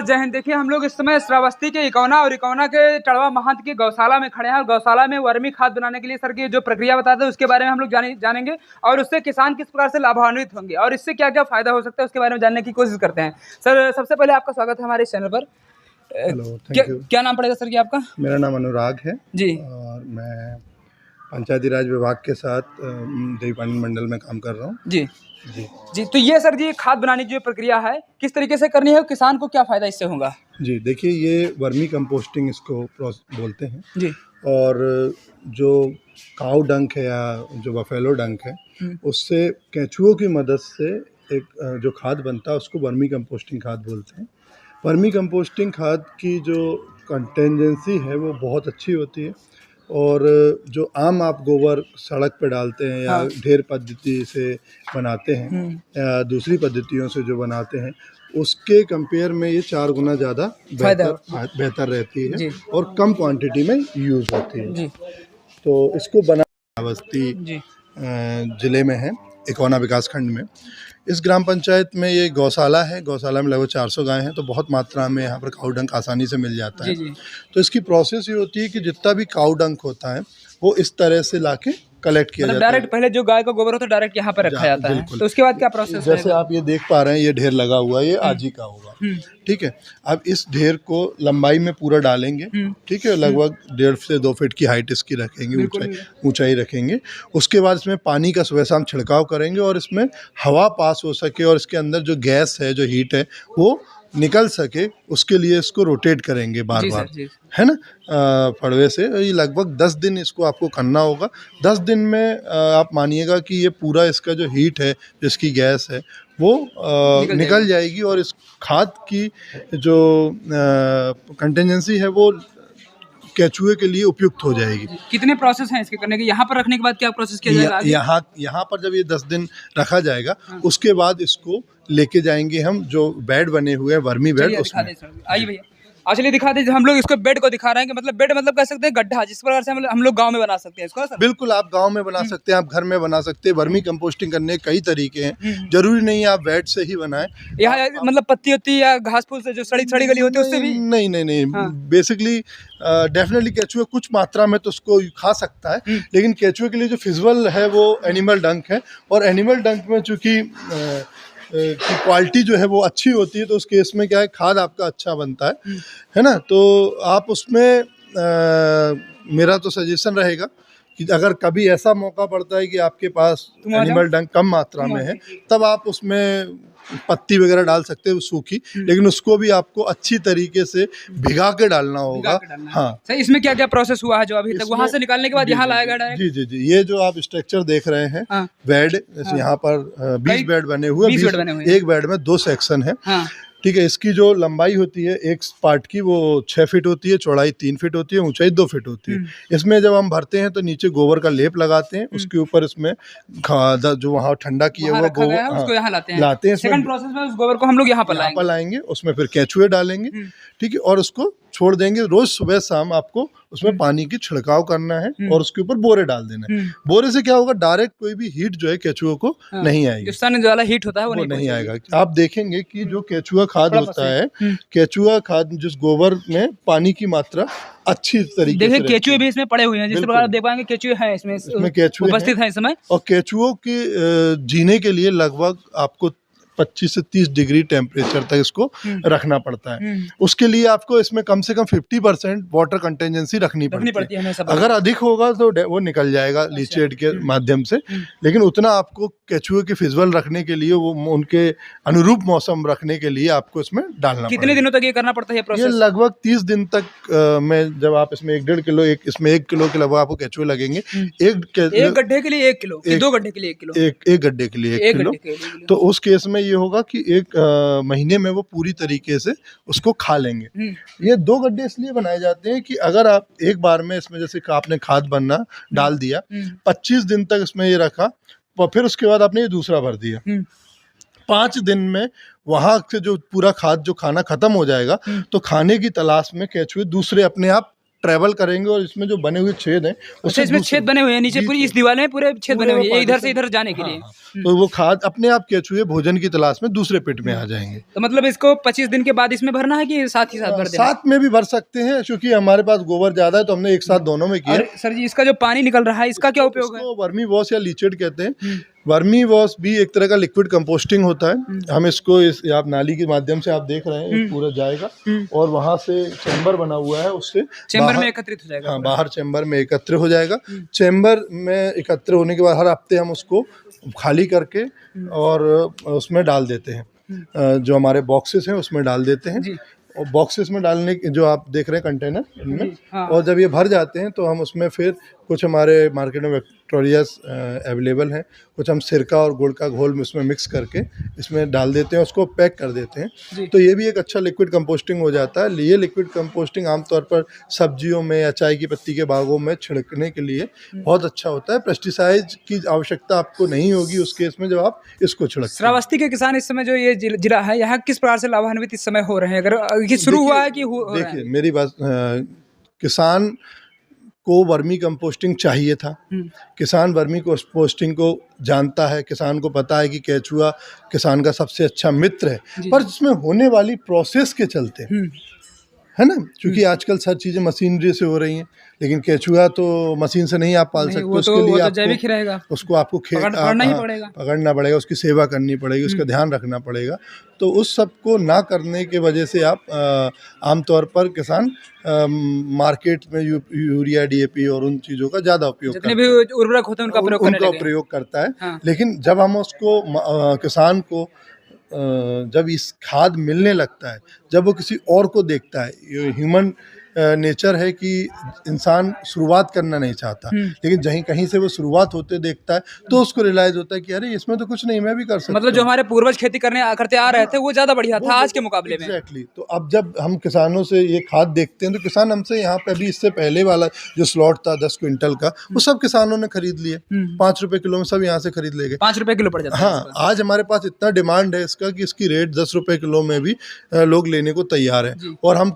जय हिंद। देखिए हम लोग इस समय श्रावस्ती के इकौना और इकौना के टड़वा महंत की गौशाला में खड़े हैं और गौशाला में वर्मी खाद बनाने के लिए सर की जो प्रक्रिया बताते हैं उसके बारे में हम लोग जानेंगे और उससे किसान किस प्रकार से लाभान्वित होंगे और इससे क्या क्या फायदा हो सकता है उसके बारे में जानने की कोशिश करते हैं। सर सबसे पहले आपका स्वागत है हमारे इस चैनल पर। Hello, thank you. क्या नाम पड़ेगा सर जी आपका? मेरा नाम अनुराग है जी। और मैं पंचायती राज विभाग के साथ देवीपाटन मंडल में काम कर रहा हूँ। जी जी जी। तो ये सर जी खाद बनाने की जो प्रक्रिया है किस तरीके से करनी है, किसान को क्या फायदा इससे होगा? जी, देखिए ये वर्मी कंपोस्टिंग इसको बोलते हैं। जी। और जो काऊ डंक है या जो बफेलो डंक है उससे केंचुओं की मदद से एक जो खाद बनता है उसको वर्मी कंपोस्टिंग खाद बोलते हैं। वर्मी कंपोस्टिंग खाद की जो कंटेंजेंसी है वो बहुत अच्छी होती है और जो आम आप गोबर सड़क पे डालते हैं या ढेर पद्धति से बनाते हैं या दूसरी पद्धतियों से जो बनाते हैं उसके कंपेयर में ये 4 गुना ज़्यादा बेहतर रहती है और कम क्वांटिटी में यूज़ होती है जी। तो इसको श्रावस्ती ज़िले में है, इकौना विकास खंड में। इस ग्राम पंचायत में ये गौशाला है, गौशाला में लगभग 400 गायें हैं, तो बहुत मात्रा में यहाँ पर काऊ डंक आसानी से मिल जाता है। जी। तो इसकी प्रोसेस ये होती है कि जितना भी काऊ डंक होता है वो इस तरह से लाके कलेक्ट किया जाता है। डायरेक्ट पहले जो गाय का गोबर होता है डायरेक्ट यहाँ पर रखा जाता है। तो उसके बाद क्या प्रोसेस? जैसे आप ये देख पा रहे हैं ये ढेर लगा हुआ है, ये आज ही का होगा, ठीक है। अब इस ढेर को लंबाई में पूरा डालेंगे, ठीक है, लगभग 1.5 से 2 फीट की हाइट इसकी रखेंगे, ऊंचाई रखेंगे। उसके बाद इसमें पानी का सुबह शाम छिड़काव करेंगे और इसमें हवा पास हो सके और इसके अंदर जो गैस है, जो हीट है वो निकल सके, उसके लिए इसको रोटेट करेंगे बार बार, है ना, फड़वे से। ये लगभग 10 दिन इसको आपको करना होगा। 10 दिन में आप मानिएगा कि ये पूरा इसका जो हीट है, जिसकी गैस है वो निकल जाएगी और इस खाद की जो कंटेंजेंसी है वो केंचुए के लिए उपयुक्त हो जाएगी। कितने प्रोसेस हैं इसके करने के? यहाँ पर रखने के बाद क्या प्रोसेस किया जाएगा? यहाँ पर जब ये 10 दिन रखा जाएगा उसके बाद इसको लेके जाएंगे हम जो बेड बने हुए हैं, वर्मी बेड, उसमें। आइए भैया, चलिए दिखा दीजिए। हम लोग इसको बेड को दिखा रहे हैं कि मतलब बेड मतलब कह सकते हैं गड्ढा, जिस प्रकार से हम लोग गांव में बना सकते हैं इसको। सर बिल्कुल, आप गांव में बना सकते हैं, आप घर में बना सकते हैं। वर्मी कंपोस्टिंग करने के कई तरीके हैं, जरूरी नहीं है आप बेड से ही बनाएं। यहाँ मतलब पत्ती होती या घास फूस से जो सड़ी गली होती है उससे भी नहीं। बेसिकली डेफिनेटली केंचुआ कुछ मात्रा में तो उसको खा सकता है, लेकिन केंचुए के लिए जो फिजिबल है वो एनिमल डंक है और एनिमल डंक में चूँकि की क्वालिटी जो है वो अच्छी होती है, तो उस केस में क्या है, खाद आपका अच्छा बनता है ना। तो आप उसमें मेरा तो सजेशन रहेगा कि अगर कभी ऐसा मौका पड़ता है कि आपके पास एनिमल डंक कम मात्रा में है, तब आप उसमें पत्ती वगैरह डाल सकते हैं सूखी, लेकिन उसको भी आपको अच्छी तरीके से भिगा के डालना होगा। हाँ सर, इसमें क्या क्या प्रोसेस हुआ है जो अभी तक वहाँ से निकालने के बाद यहाँ लाया गया डायरेक्ट? जी, ये जो आप स्ट्रक्चर देख रहे हैं, बेड, यहाँ पर 20 बेड बने हुए, एक बेड में 2 सेक्शन है, ठीक है। इसकी जो लंबाई होती है एक पार्ट की वो 6 फीट होती है, चौड़ाई 3 फीट होती है, ऊंचाई 2 फीट होती है। इसमें जब हम भरते हैं तो नीचे गोबर का लेप लगाते हैं, उसके ऊपर इसमें जो वहाँ ठंडा किया हुआ गोबर उसको यहाँ लाते हैं। सेकंड प्रोसेस में उस गोबर को हम लोग यहाँ पर लाएंगे, उसमें फिर केंचुए डालेंगे, ठीक है, और उसको छोड़ देंगे। रोज सुबह शाम आपको उसमें पानी की छिड़काव करना है और उसके ऊपर बोरे डाल देना है। बोरे से क्या होगा, डायरेक्ट कोई भी हीट जो है केंचुए को नहीं आएगी, सन जो वाला हीट होता है वो नहीं आएगा। आप देखेंगे कि जो केंचुआ खाद होता है, केंचुआ खाद जिस गोबर में पानी की मात्रा अच्छी तरीके से, केंचुए भी इसमें पड़े हुए हैं, जिस प्रकार आप देख पाएंगे केंचुए हैं इसमें केंचुए उपस्थित हैं इस समय। और केंचुओं के जीने के लिए लगभग आपको 25 से 30 डिग्री टेम्परेचर तक इसको रखना पड़ता है। उसके लिए आपको इसमें कम से कम 50% वाटर कंटेंजेंसी रखनी पड़ती है। अगर अधिक होगा तो वो निकल जाएगा लीचेड के माध्यम से, लेकिन उतना आपको केंचुए के फिजिबल रखने के लिए, वो उनके अनुरूप मौसम रखने के लिए आपको इसमें डालना। कितने दिनों तक ये करना पड़ता है प्रोसेस? ये लगभग 30 दिन तक में जब आप इसमें 1.5 किलो, इसमें 1 किलो के लगभग आपको केंचुए लगेंगे। एक गड्ढे के लिए 1 किलो, 2 गड्ढे के लिए 1 किलो, एक गड्ढे के लिए 1 किलो। तो उस केस में ये होगा कि 1 महीने में वो पूरी तरीके से उसको खा लेंगे। ये 2 गड्ढे इसलिए बनाए जाते हैं कि अगर आप एक बार में इसमें जैसे आपने खाद बनना डाल दिया, 25 दिन तक इसमें ये रखा, और फिर उसके बाद आपने ये दूसरा भर दिया, 5 दिन में वहां से जो पूरा खाद जो खाना खत्म हो जाएगा, तो खाने की तलाश में केंचुए दूसरे अपने आप ट्रेवल करेंगे और इसमें जो बने हुए छेद हैं अच्छा, इसमें छेद बने हुए हैं नीचे, पूरी इस दीवार में पूरे छेद बने हुए हैं इधर से इधर जाने के लिए। तो वो खाद अपने आप केचुए भोजन की तलाश में दूसरे पिट में आ जाएंगे। तो मतलब इसको 25 दिन के बाद इसमें भरना है कि साथ ही साथ भर देना? साथ में भी भर सकते हैं, क्योंकि हमारे पास गोबर ज्यादा है तो हमने एक साथ दोनों में किया। और सर जी, इसका जो पानी निकल रहा है इसका क्या उपयोग है? वर्मी वॉश या लीचेड कहते हैं। वर्मी वॉश भी एक तरह का लिक्विड कंपोस्टिंग होता है। हम इसको आप नाली के माध्यम से आप देख रहे हैं पूरा जाएगा और वहां से चैम्बर बना हुआ है, उससे चैम्बर में एकत्रित हो जाएगा। हाँ, बाहर चैम्बर में एकत्र हो जाएगा। चैम्बर में एकत्र होने के बाद हर हफ्ते हम उसको खाली करके और उसमें डाल देते हैं। जो हमारे बॉक्सेस हैं उसमें डाल देते हैं और बॉक्सेस में डालने के जो आप देख रहे हैं कंटेनर इनमें, और जब ये भर जाते हैं तो हम उसमें फिर कुछ हमारे मार्केट में विक्टोरियास अवेलेबल हैं, कुछ हम सिरका और गुड़ का घोल में उसमें मिक्स करके इसमें डाल देते हैं, उसको पैक कर देते हैं। तो ये भी एक अच्छा लिक्विड कंपोस्टिंग हो जाता है। ये लिक्विड कंपोस्टिंग आमतौर पर सब्जियों में या चाय की पत्ती के बागों में छिड़कने के लिए बहुत अच्छा होता है। पेस्टिसाइड की आवश्यकता आपको नहीं होगी उस केस में जब आप इसको छिड़कते हैं। श्रावस्ती के किसान इस समय जो ये जिला है यहाँ किस प्रकार से लाभान्वित इस समय हो रहे हैं? अगर ये शुरू हुआ है कि देखिए मेरी बात, किसान को वर्मी कंपोस्टिंग चाहिए था। किसान वर्मी कंपोस्टिंग को जानता है, किसान को पता है कि केचुआ किसान का सबसे अच्छा मित्र है, पर इसमें होने वाली प्रोसेस के चलते है ना, क्योंकि आजकल सारी चीज़ें मशीनरी से हो रही हैं, लेकिन केचुआ तो मशीन से नहीं आप पाल सकते। उसके लिए आपको उसको आपको पकड़ना पड़ेगा, उसकी सेवा करनी पड़ेगी, उसका ध्यान रखना पड़ेगा। तो उस सब को ना करने के वजह से आप आमतौर पर किसान मार्केट में यूरिया, DAP और उन चीज़ों का ज़्यादा उपयोग जितने भी उर्वरक होते हैं उनका प्रयोग करता है। हाँ। लेकिन जब हम उसको किसान को जब इस खाद मिलने लगता है, जब वो किसी और को देखता है, ये ह्यूमन नेचर है कि इंसान शुरुआत करना नहीं चाहता, लेकिन जहीं कहीं से वो शुरुआत होते देखता है तो उसको रियलाइज होता है कि अरे इसमें तो कुछ नहीं, मैं भी कर सकता हूं। मतलब जो हमारे पूर्वज खेती करते आ रहे थे वो ज्यादा बढ़िया था आज के मुकाबले में। एग्जैक्टली। तो अब जब हम किसानों से ये खाद देखते हैं तो किसान हमसे यहाँ पे अभी इससे पहले वाला जो स्लॉट था 10 क्विंटल का, वो सब किसानों ने खरीद लिए। 5 रुपए किलो में सब यहाँ से खरीद ले गए। 5 रुपए किलो पड़ जाता है। हाँ, आज हमारे पास इतना डिमांड है इसका कि इसकी रेट 10 रुपए किलो में भी लोग लेने को तैयार है। और हम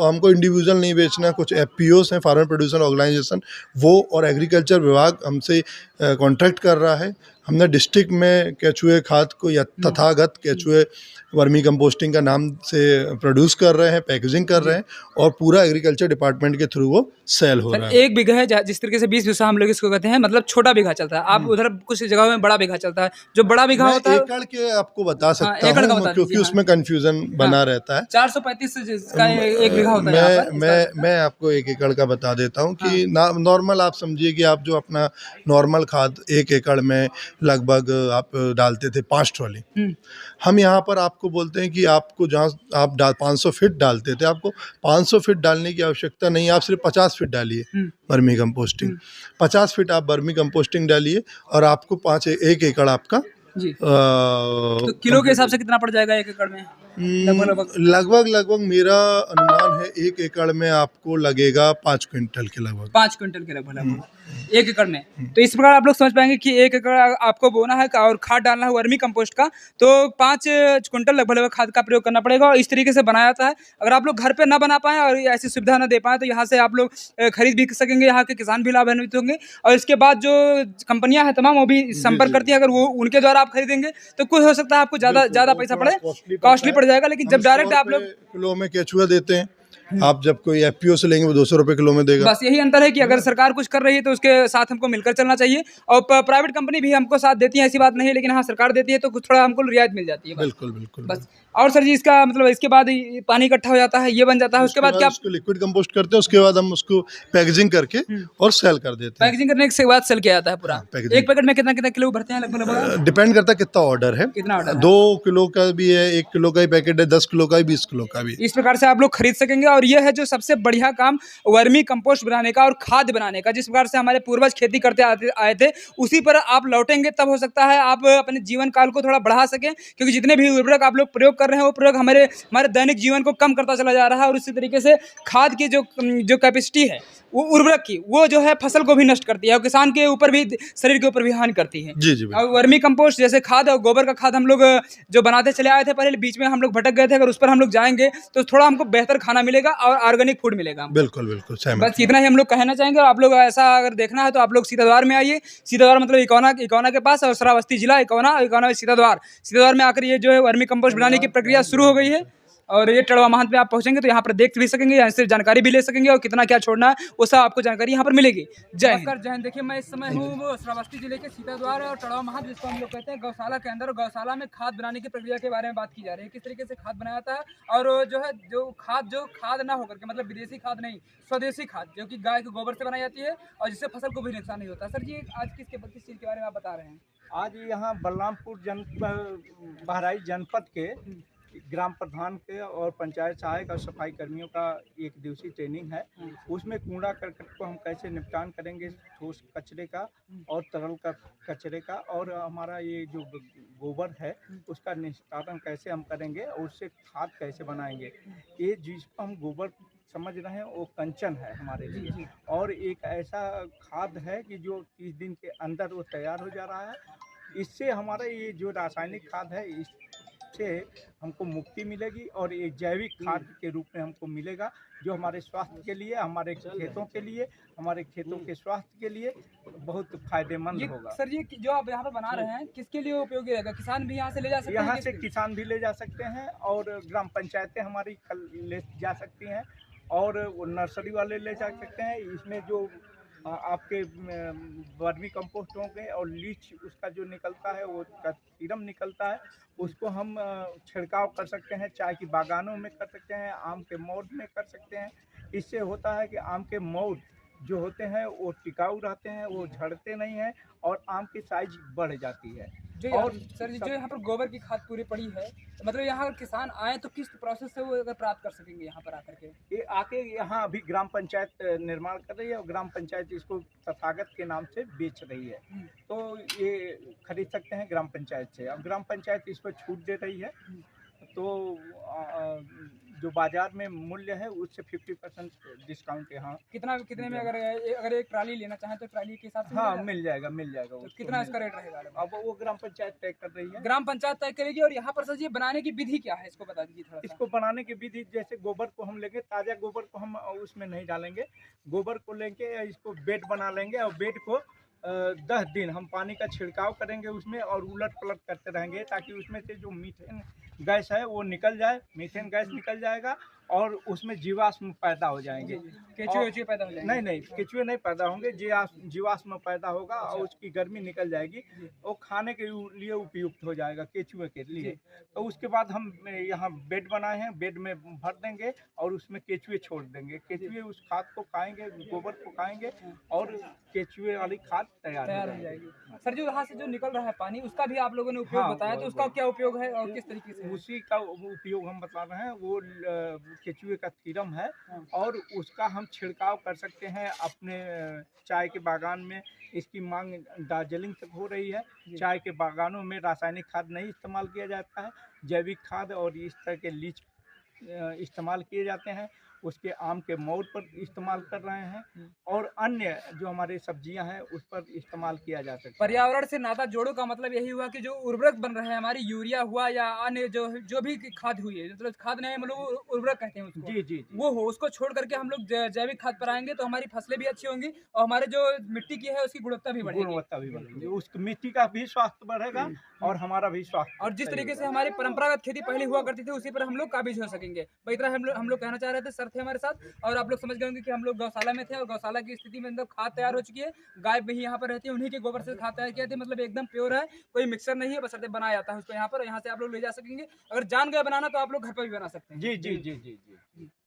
हमको इंडिविजुअल नहीं बेचना, कुछ FPOs हैं, फार्मर प्रोड्यूसर ऑर्गेनाइजेशन, वो और एग्रीकल्चर विभाग हमसे कॉन्ट्रैक्ट कर रहा है। हमने डिस्ट्रिक्ट में केचुए खाद को या तथागत केचुए वर्मी कंपोस्टिंग का नाम से प्रोड्यूस कर रहे हैं, पैकेजिंग कर रहे हैं और पूरा एग्रीकल्चर डिपार्टमेंट के थ्रू वो सेल हो रहा है। 1 बीघा है जिस तरीके से 20 बीघा हम लोग इसको कहते हैं, मतलब छोटा बीघा चलता है। आप उधर कुछ जगह में बड़ा बीघा चलता है, जो बड़ा बीघा होता है एकड़ के आपको बता सकता हूँ, क्योंकि उसमें कंफ्यूजन बना रहता है। 435 का 1 बीघा होता है। मैं आपको 1 एकड़ का बता देता हूँ कि नॉर्मल आप समझिए कि आप जो अपना नॉर्मल खाद 1 एकड़ में लगभग आप डालते थे 5 ट्रॉली, हम यहाँ पर आपको बोलते हैं कि आपको जहाँ आप 500 फीट डालते थे, आपको 500 फीट डालने की आवश्यकता नहीं, आप सिर्फ 50 फीट डालिए वर्मी कंपोस्टिंग। 50 फीट आप वर्मी कंपोस्टिंग डालिए और आपको 1 एकड़ आपका तो किलो के हिसाब से कितना पड़ जाएगा 1 एकड़ में? लगभग मेरा अनुमान है 1 एकड़ में आपको लगेगा 5 क्विंटल के लगभग। 5 क्विंटल के लगभग 1 एकड़ में। तो इस प्रकार आप लोग समझ पाएंगे कि 1 एकड़ आपको बोना है और खाद डालना है वर्मी कंपोस्ट का, तो 5 क्विंटल लगभग खाद का प्रयोग करना पड़ेगा। और इस तरीके से बनाया जाता है। अगर आप लोग घर पे ना बना पाएँ और ऐसी सुविधा ना दे पाएँ तो यहाँ से आप लोग खरीद भी सकेंगे, यहाँ के किसान भी लाभान्वित होंगे। और इसके बाद जो कंपनियां हैं तमाम वो भी संपर्क करती है, अगर वो उनके द्वारा आप खरीदेंगे तो कुछ हो सकता है आपको ज़्यादा पैसा पड़े, कॉस्टली पड़ जाएगा। लेकिन जब डायरेक्ट आप लोग किलो में केचुआ देते हैं, आप जब कोई FPO से लेंगे वो 200 रुपए किलो में देगा। बस यही अंतर है कि अगर सरकार कुछ कर रही है तो उसके साथ हमको मिलकर चलना चाहिए, और प्राइवेट कंपनी भी हमको साथ देती है, ऐसी बात नहीं है, लेकिन हाँ सरकार देती है तो कुछ थोड़ा हमको रियायत मिल जाती है। बिल्कुल बस। और सर जी इसका मतलब इसके बाद पानी इकट्ठा हो जाता है, ये बन जाता है, उसके बाद क्या उसको लिक्विड कंपोस्ट करते हैं, उसके बाद हम उसको पैकेजिंग करके और सेल कर देते हैं। पैकेजिंग करने के बाद सेल किया जाता है पूरा। एक पैकेट में कितना किलो भरते हैं लगभग? डिपेंड करता है कितना ऑर्डर है, कितना ऑर्डर। 2 किलो का भी है, 1 किलो का ही पैकेट है, 10 किलो का, 20 किलो का भी। इस प्रकार से आप लोग खरीद सकेंगे। और ये है जो सबसे बढ़िया काम वर्मी कंपोस्ट बनाने का और खाद बनाने का, जिस प्रकार से हमारे पूर्वज खेती करते आए थे, उसी पर आप लौटेंगे तब हो सकता है आप अपने जीवन काल को थोड़ा बढ़ा सकें। क्योंकि जितने भी उर्वरक आप लोग प्रयोग कर रहे हैं वो प्रयोग हमारे दैनिक जीवन को कम करता चला जा रहा है। और इसी तरीके से खाद की जो कैपेसिटी है वो उर्वरक की, वो जो है फसल को भी नष्ट करती है और किसान के ऊपर भी, शरीर के ऊपर भी हानि करती है। जी। और वर्मी कंपोस्ट जैसे खाद और गोबर का खाद हम लोग जो बनाते चले आए थे, पहले बीच में हम लोग भटक गए थे, अगर उस पर हम लोग जाएंगे तो थोड़ा हमको बेहतर खाना मिलेगा। मिलेगा और ऑर्गेनिक फूड मिलेगा हमको। बिल्कुल बिल्कुल सहमत बस इतना ही हम लोग कहना चाहेंगे। और आप लोग ऐसा अगर देखना है तो आप लोग सीताद्वार में आइए। सीताद्वार मतलब इकौना के पास, और श्रावस्ती जिला इकौना सीताद्वार में आकर ये जो है वर्मी कंपोस्ट बनाने की प्रक्रिया शुरू हो गई है। और ये टड़वा महंत पे आप पहुंचेंगे तो यहाँ पर देख भी सकेंगे, यहाँ से जानकारी भी ले सकेंगे और कितना क्या छोड़ना है वो सब आपको जानकारी यहाँ पर मिलेगी। जय हिंद। देखिए मैं इस समय हूँ वो श्रावस्ती जिले के सीताद्वार और टड़वा महंत जिसको हम लोग कहते हैं गौशाला के अंदर। गौशाला में खाद बनाने की प्रक्रिया के बारे में बात की जा रही है, किस तरीके से खाद बनाया जाता है। और जो है जो खाद ना होकर के मतलब विदेशी खाद नहीं, स्वदेशी खाद जो कि गाय के गोबर से बनाई जाती है और जिससे फसल को भी नुकसान नहीं होता। सर जी आज किस चीज़ के बारे में आप बता रहे हैं? आज यहाँ बलरामपुर बहराइच जनपद के ग्राम प्रधान के और पंचायत सहायक और सफाई कर्मियों का एक दिवसीय ट्रेनिंग है। उसमें कूड़ा करकट को हम कैसे निपटान करेंगे, ठोस कचरे का और तरल का कचरे का, और हमारा ये जो गोबर है उसका निस्तारण कैसे हम करेंगे और उससे खाद कैसे बनाएंगे। ये जिसको हम गोबर समझ रहे हैं वो कंचन है हमारे लिए, और एक ऐसा खाद है कि जो 30 दिन के अंदर वो तैयार हो जा रहा है। इससे हमारा ये जो रासायनिक खाद है इससे हमको मुक्ति मिलेगी और एक जैविक खाद के रूप में हमको मिलेगा, जो हमारे स्वास्थ्य के लिए, हमारे खेतों के लिए, हमारे खेतों के स्वास्थ्य के लिए बहुत फायदेमंद होगा। सर ये जो आप यहाँ पे बना रहे हैं किसके लिए उपयोगी रहेगा? किसान भी यहाँ से ले जा सकते हैं? यहाँ से किसान भी ले जा सकते हैं और ग्राम पंचायतें हमारी ले जा सकती हैं और नर्सरी वाले ले जा सकते हैं। इसमें जो आपके वर्मी कंपोस्ट होंगे और लीच उसका जो निकलता है वो का सीरम निकलता है, उसको हम छिड़काव कर सकते हैं। चाय की बागानों में कर सकते हैं, आम के मोड़ में कर सकते हैं। इससे होता है कि आम के मोड़ जो होते हैं वो टिकाऊ रहते हैं, वो झड़ते नहीं हैं और आम की साइज बढ़ जाती है। और सर जो यहाँ पर गोबर की खाद पूरी पड़ी है, तो मतलब यहाँ अगर किसान आए तो किस प्रोसेस से वो अगर प्राप्त कर सकेंगे यहाँ पर आकर के? ये आके यहाँ अभी ग्राम पंचायत निर्माण कर रही है और ग्राम पंचायत इसको तथागत के नाम से बेच रही है, तो ये खरीद सकते हैं ग्राम पंचायत से। और ग्राम पंचायत इस पर छूट दे रही है, तो जो बाजार में मूल्य है उससे 50% डिस्काउंट यहाँ। कितने में अगर एक ट्राली लेना चाहें तो ट्राली के हिसाब से? हाँ मिल जाएगा तो कितना इसका रेट रहेगा? अब वो ग्राम पंचायत तय कर रही है। ग्राम पंचायत तय करेगी। और यहाँ पर सर ये बनाने की विधि क्या है, इसको बता दीजिए थोड़ा सा। इसको बनाने की विधि जैसे गोबर को हम लेंगे, ताज़ा गोबर को हम उसमें नहीं डालेंगे, गोबर को लेंगे, इसको बेड बना लेंगे और बेड को 10 दिन हम पानी का छिड़काव करेंगे उसमें और उलट पलट करते रहेंगे ताकि उसमें से जो मीथेन गैस है वो निकल जाए, मीथेन गैस निकल जाएगा और उसमें जीवाश्म पैदा हो जाएंगे। केचुए पैदा हो जाएंगे? नहीं, केचुए नहीं पैदा होंगे, जीवाश्म पैदा होगा और उसकी गर्मी निकल जाएगी, वो खाने के लिए उपयुक्त हो जाएगा केचुए के लिए। तो उसके बाद हम यहाँ बेड बनाए हैं, बेड में भर देंगे और उसमें केचुए छोड़ देंगे। केचुए उस खाद को खाएंगे, गोबर को खाएंगे और केचुए वाली खाद तैयार हो जाएगी। सर जो यहाँ से जो निकल रहा है पानी, उसका भी आप लोगों ने उपयोग बताया, तो उसका क्या उपयोग है और किस तरीके से? उसी का उपयोग हम बता रहे हैं, वो केचुए का सीरम है और उसका हम छिड़काव कर सकते हैं अपने चाय के बागान में। इसकी मांग दार्जिलिंग तक हो रही है। चाय के बागानों में रासायनिक खाद नहीं इस्तेमाल किया जाता है, जैविक खाद और इस तरह के लीच इस्तेमाल किए जाते हैं। उसके आम के मोड़ पर इस्तेमाल कर रहे हैं और अन्य जो हमारे सब्जियां हैं उस पर इस्तेमाल किया जा सकता है। पर्यावरण से नाता जोड़ो का मतलब यही हुआ कि जो उर्वरक बन रहे हैं हमारी, यूरिया हुआ या अन्य जो भी खाद हुई है, मतलब खाद नहीं हम लोग उर्वरक कहते हैं उसको, जी वो हो, उसको छोड़ करके हम लोग जैविक खाद पर आएंगे तो हमारी फसलें भी अच्छी होंगी और हमारे जो मिट्टी की है उसकी गुणवत्ता भी बढ़ेगी, उस मिट्टी का भी स्वास्थ्य बढ़ेगा और हमारा भी स्वास्थ्य। और जिस तरीके से हमारी परंपरागत खेती पहले हुआ करती थी उसी पर हम लोग काबिज हो सकेंगे। भाई इतना हम लोग कहना चाह रहे थे, सर थे हमारे साथ। और आप लोग समझ गए होंगे कि हम लोग गौशाला में थे और गौशाला की स्थिति में अंदर खाद तैयार हो चुकी है। गाय भी यहाँ पर रहती है, उन्हीं के गोबर से खाद तैयार किया था, मतलब एकदम प्योर है, कोई मिक्सर नहीं है, बशर्ते बनाया जाता है उसको यहाँ पर। यहाँ से आप लोग ले जा सकेंगे। अगर जान गए बनाना तो आप लोग घर पर भी बना सकते हैं। जी।